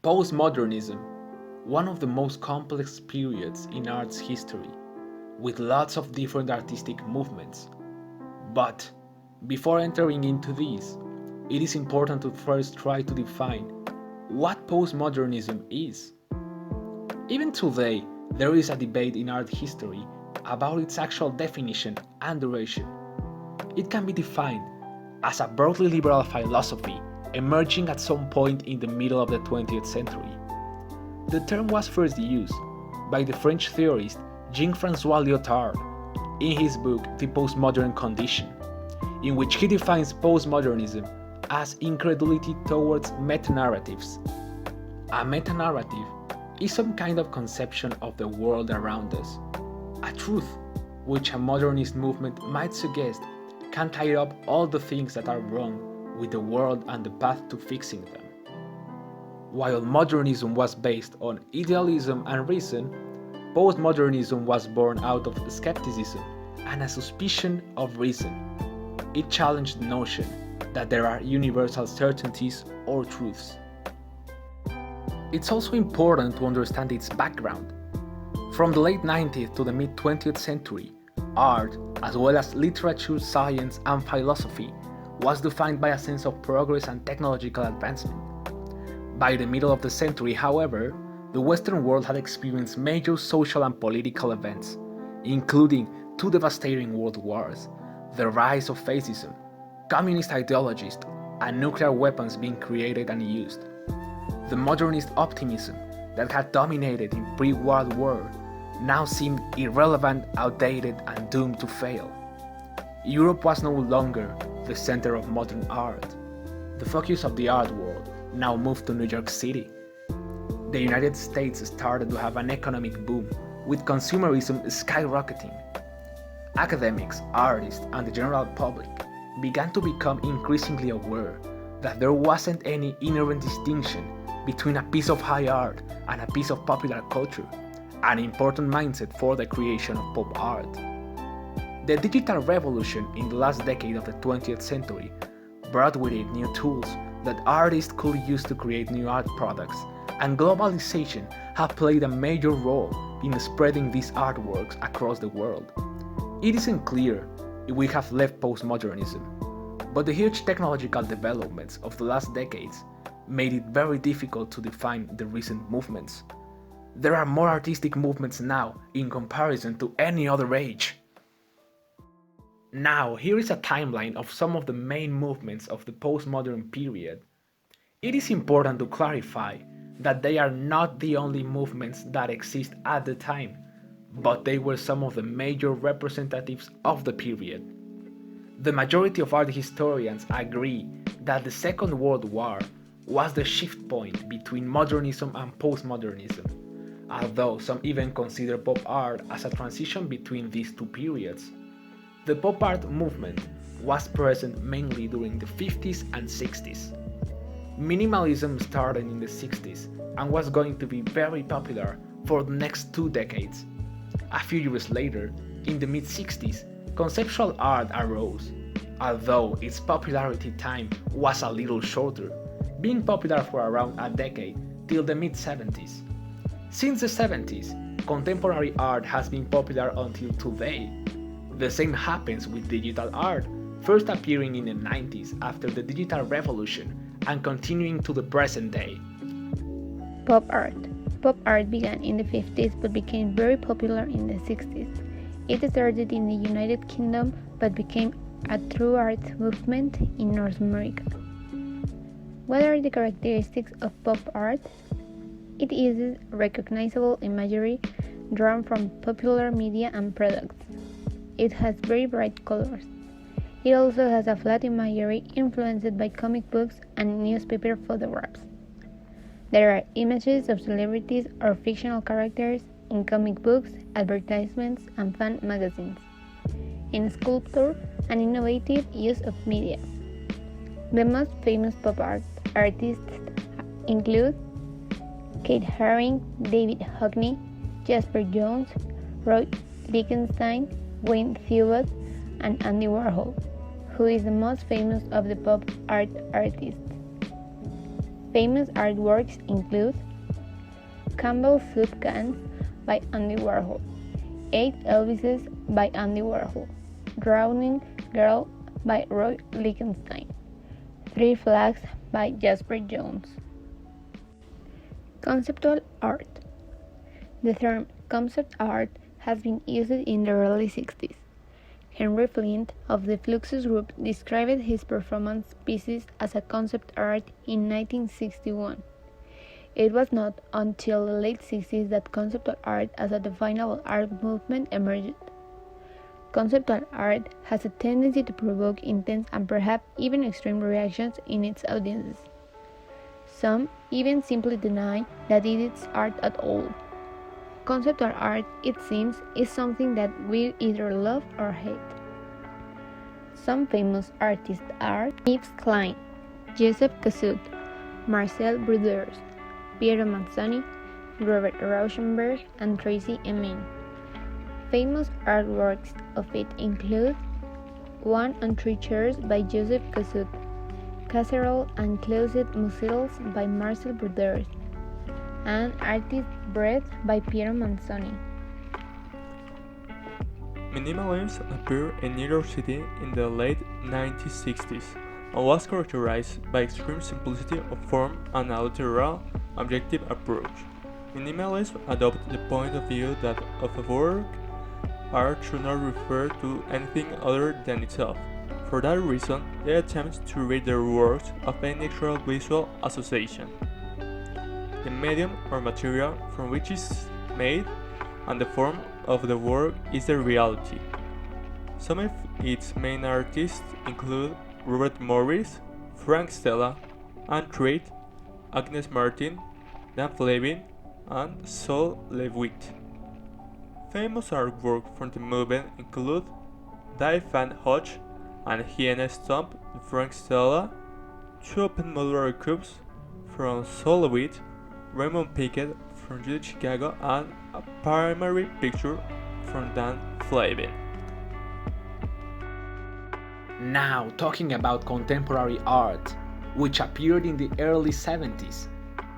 Postmodernism, one of the most complex periods in art's history, with lots of different artistic movements. But before entering into this, it is important to first try to define what postmodernism is. Even today, there is a debate in art history about its actual definition and duration. It can be defined as a broadly liberal philosophy emerging at some point in the middle of the 20th century. The term was first used by the French theorist Jean-François Lyotard in his book The Postmodern Condition, in which he defines postmodernism as incredulity towards meta-narratives. A meta-narrative is some kind of conception of the world around us, a truth which a modernist movement might suggest can tie up all the things that are wrong with the world and the path to fixing them. While modernism was based on idealism and reason, postmodernism was born out of skepticism and a suspicion of reason. It challenged the notion that there are universal certainties or truths. It's also important to understand its background. From the late 19th to the mid 20th century, art, as well as literature, science, and philosophy, was defined by a sense of progress and technological advancement. By the middle of the century, however, the Western world had experienced major social and political events, including two devastating world wars, the rise of fascism, communist ideologies, and nuclear weapons being created and used. The modernist optimism that had dominated in pre-World War now seemed irrelevant, outdated, and doomed to fail. Europe was no longer the center of modern art. The focus of the art world now moved to New York City. The United States started to have an economic boom, with consumerism skyrocketing. Academics, artists, and the general public began to become increasingly aware that there wasn't any inherent distinction between a piece of high art and a piece of popular culture, an important mindset for the creation of pop art. The digital revolution in the last decade of the 20th century brought with it new tools that artists could use to create new art products, and globalization have played a major role in spreading these artworks across the world. It isn't clear if we have left postmodernism, but the huge technological developments of the last decades made it very difficult to define the recent movements. There are more artistic movements now in comparison to any other age. Now, here is a timeline of some of the main movements of the postmodern period. It is important to clarify that they are not the only movements that exist at the time, but they were some of the major representatives of the period. The majority of art historians agree that the Second World War was the shift point between modernism and postmodernism, although some even consider pop art as a transition between these two periods. The pop art movement was present mainly during the 50s and 60s. Minimalism started in the 60s and was going to be very popular for the next 2 decades. A few years later, in the mid 60s, conceptual art arose, although its popularity time was a little shorter, being popular for around a decade till the mid 70s. Since the 70s, contemporary art has been popular until today. The same happens with digital art, first appearing in the 90s after the digital revolution and continuing to the present day. Pop art. Pop art began in the 50s but became very popular in the 60s. It started in the United Kingdom but became a true art movement in North America. What are the characteristics of pop art? It uses recognizable imagery drawn from popular media and products. It has very bright colors. It also has a flat imagery influenced by comic books and newspaper photographs. There are images of celebrities or fictional characters in comic books, advertisements, and fan magazines. In sculpture, an innovative use of media. The most famous pop art artists include Kate Haring, David Hockney, Jasper Jones, Roy Lichtenstein, Wayne Thiebaud, and Andy Warhol, who is the most famous of the pop art artists. Famous artworks include Campbell Soup Cans by Andy Warhol, 8 Elvises by Andy Warhol, Drowning Girl by Roy Lichtenstein, 3 Flags by Jasper Jones. Conceptual art. The term concept art has been used in the early 60s. Henry Flint of the Fluxus Group described his performance pieces as a concept art in 1961. It was not until the late 60s that conceptual art as a definable art movement emerged. Conceptual art has a tendency to provoke intense and perhaps even extreme reactions in its audiences. Some even simply deny that it is art at all. Conceptual art, it seems, is something that we either love or hate. Some famous artists are Yves Klein, Joseph Cassutt, Marcel Brodeurs, Piero Manzoni, Robert Rauschenberg, and Tracy Emin. Famous artworks of it include One on 3 Chairs by Joseph Cassutt, Casserole and Closet Museums by Marcel Brodeurs, and Artist's Breath by Piero Manzoni. Minimalism appeared in New York City in the late 1960s and was characterized by extreme simplicity of form and a literal, objective approach. Minimalism adopted the point of view that of a work, art should not refer to anything other than itself. For that reason, they attempt to rid their works of any natural visual association. The medium or material from which it is made and the form of the work is the reality. Some of its main artists include Robert Morris, Frank Stella, Anne Treat, Agnes Martin, Dan Flavin, and Sol LeWitt. Famous artwork from the movement include Die Van Gogh and Hyena Stomp by Frank Stella, 2 open modular cubes from Sol LeWitt, Raymond Pickett from Judy Chicago, and a primary picture from Dan Flavin. Now, talking about contemporary art, which appeared in the early 70s,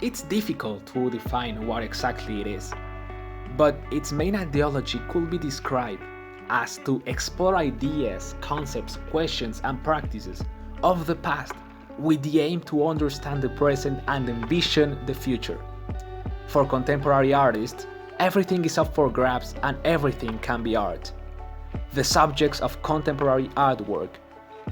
it's difficult to define what exactly it is, but its main ideology could be described as to explore ideas, concepts, questions, and practices of the past with the aim to understand the present and envision the future. For contemporary artists, everything is up for grabs and everything can be art. The subjects of contemporary artwork,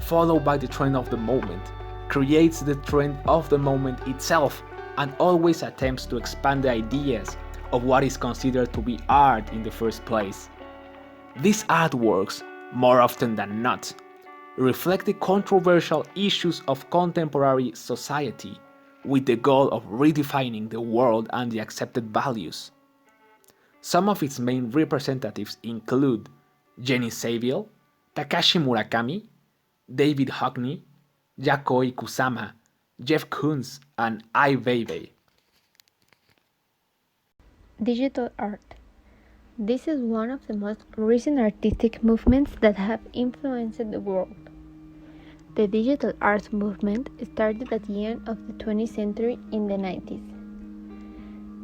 followed by the trend of the moment, creates the trend of the moment itself and always attempts to expand the ideas of what is considered to be art in the first place. These artworks, more often than not, reflect the controversial issues of contemporary society with the goal of redefining the world and the accepted values. Some of its main representatives include Jenny Saville, Takashi Murakami, David Hockney, Yukoi Kusama, Jeff Koons, and Ai Weiwei. Digital art. This is one of the most recent artistic movements that have influenced the world. The digital art movement started at the end of the 20th century in the 90s.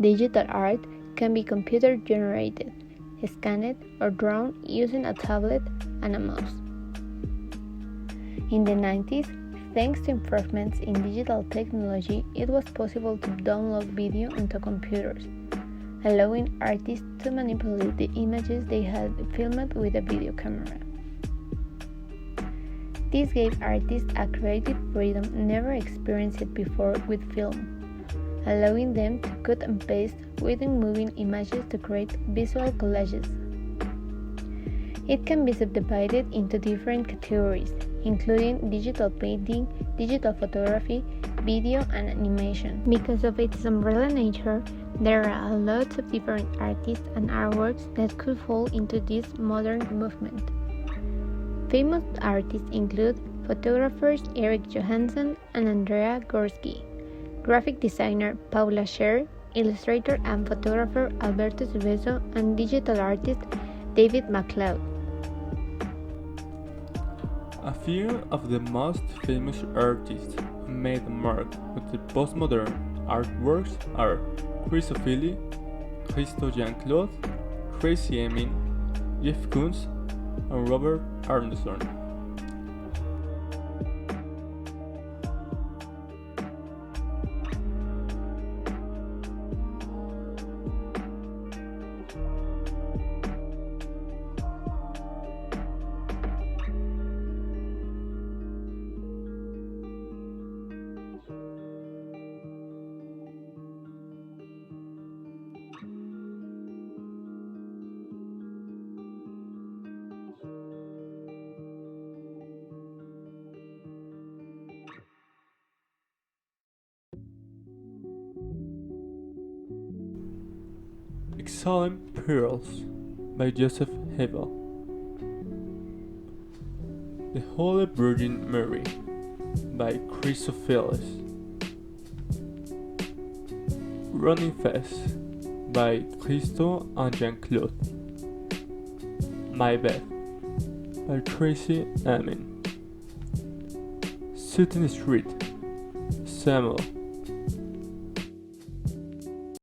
Digital art can be computer generated, scanned, or drawn using a tablet and a mouse. In the 90s, thanks to improvements in digital technology, it was possible to download video into computers, allowing artists to manipulate the images they had filmed with a video camera. This gave artists a creative freedom never experienced before with film, allowing them to cut and paste within moving images to create visual collages. It can be subdivided into different categories, including digital painting, digital photography, video, and animation. Because of its umbrella nature, there are a lot of different artists and artworks that could fall into this modern movement. Famous artists include photographers Eric Johansson and Andrea Gorski, graphic designer Paula Scher, illustrator and photographer Alberto Subeso, and digital artist David MacLeod. A few of the most famous artists made a mark with the postmodern artworks are Chrysophily, Christo Jean-Claude, Tracey Emin, Jeff Koons, and Robert Arneson. Exhaling Pearls by Joseph Hevel. The Holy Virgin Mary by Chrysophilus. Running Fast by Christo and Jean-Claude. My Bed by Tracey Emin. Sutton Street, Samuel